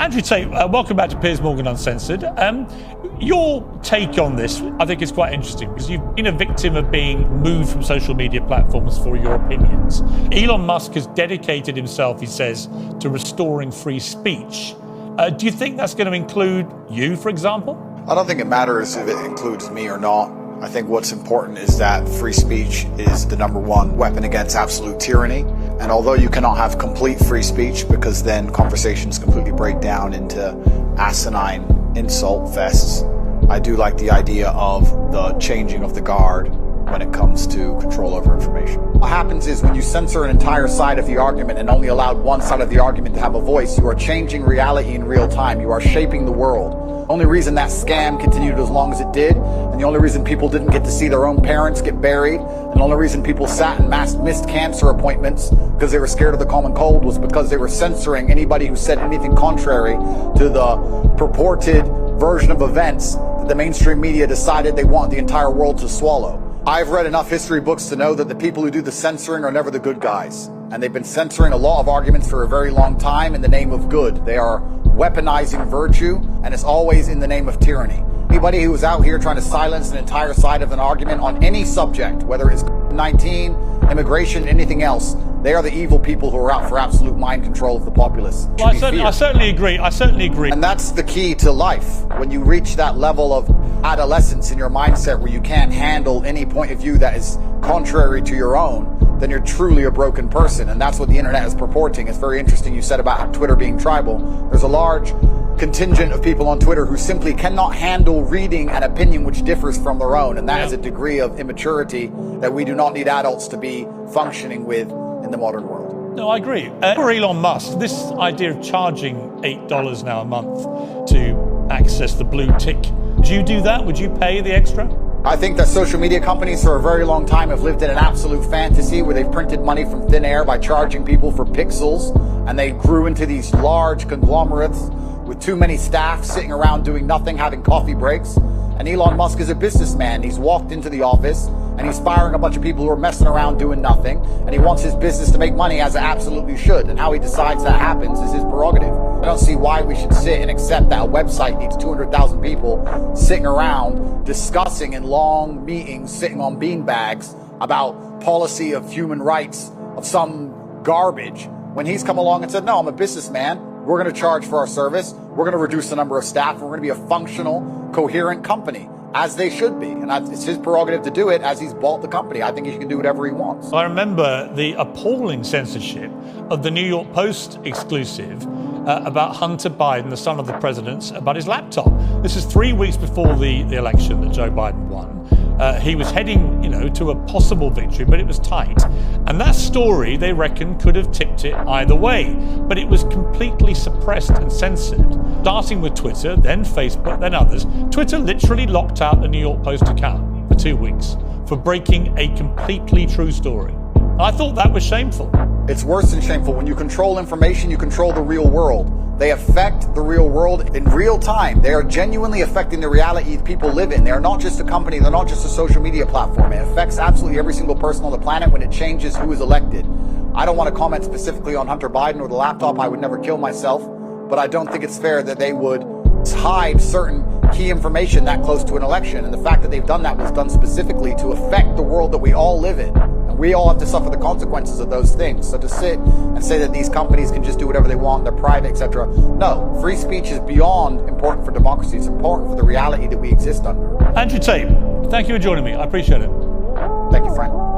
Andrew Tate, welcome back to Piers Morgan Uncensored. Your take on this, I think, is quite interesting because you've been a victim of being moved from social media platforms for your opinions. Elon Musk has dedicated himself, he says, to restoring free speech. Do you think that's going to include you, for example? I don't think it matters if it includes me or not. I think what's important is that free speech is the #1 weapon against absolute tyranny. And although you cannot have complete free speech because then conversations completely break down into asinine insult fests, I do like the idea of the changing of the guard when it comes to control over information. What happens is when you censor an entire side of the argument and only allowed one side of the argument to have a voice, you are changing reality in real time. You are shaping the world. The only reason that scam continued as long as it did, and the only reason people didn't get to see their own parents get buried, and the only reason people sat and missed cancer appointments because they were scared of the common cold was because they were censoring anybody who said anything contrary to the purported version of events that the mainstream media decided they want the entire world to swallow. I've read enough history books to know that the people who do the censoring are never the good guys. And they've been censoring a lot of arguments for a very long time in the name of good. They are weaponizing virtue, and it's always in the name of tyranny. Anybody who is out here trying to silence an entire side of an argument on any subject, whether it's COVID-19, immigration, anything else, they are the evil people who are out for absolute mind control of the populace. Well, I certainly agree. And that's the key to life. When you reach that level of adolescence in your mindset where you can't handle any point of view that is contrary to your own, then you're truly a broken person. And that's what the internet is purporting. It's very interesting you said about Twitter being tribal. There's a large contingent of people on Twitter who simply cannot handle reading an opinion which differs from their own. And that is a degree of immaturity that we do not need adults to be functioning with in the modern world. No, I agree. For Elon Musk, this idea of charging $8 now a month to access the blue tick, do you do that? Would you pay the extra? I think that social media companies for a very long time have lived in an absolute fantasy where they've printed money from thin air by charging people for pixels, and they grew into these large conglomerates with too many staff sitting around doing nothing, having coffee breaks. And Elon Musk is a businessman. He's walked into the office and he's firing a bunch of people who are messing around doing nothing, and he wants his business to make money, as it absolutely should. And how he decides that happens is his prerogative. I don't see why we should sit and accept that a website needs 200,000 people sitting around discussing in long meetings, sitting on beanbags about policy of human rights of some garbage, when he's come along and said, no, I'm a businessman. We're going to charge for our service. We're going to reduce the number of staff. We're going to be a functional, coherent company, as they should be. And it's his prerogative to do it, as he's bought the company. I think he can do whatever he wants. I remember the appalling censorship of the New York Post exclusive about Hunter Biden, the son of the president, about his laptop. This is 3 weeks before the election that Joe Biden won. He was heading, to a possible victory, but it was tight. And that story, they reckon, could have tipped it either way. But it was completely suppressed and censored, starting with Twitter, then Facebook, then others. Twitter literally locked out the New York Post account for 2 weeks for breaking a completely true story. And I thought that was shameful. It's worse than shameful. When you control information, you control the real world. They affect the real world in real time. They are genuinely affecting the reality people live in. They are not just a company. They're not just a social media platform. It affects absolutely every single person on the planet when it changes who is elected. I don't want to comment specifically on Hunter Biden or the laptop. I would never kill myself. But I don't think it's fair that they would hide certain key information that close to an election. And the fact that they've done that was done specifically to affect the world that we all live in. And we all have to suffer the consequences of those things. So to sit and say that these companies can just do whatever they want, they're private, etc. No, free speech is beyond important for democracy. It's important for the reality that we exist under. Andrew Tate, thank you for joining me. I appreciate it. Thank you, friend.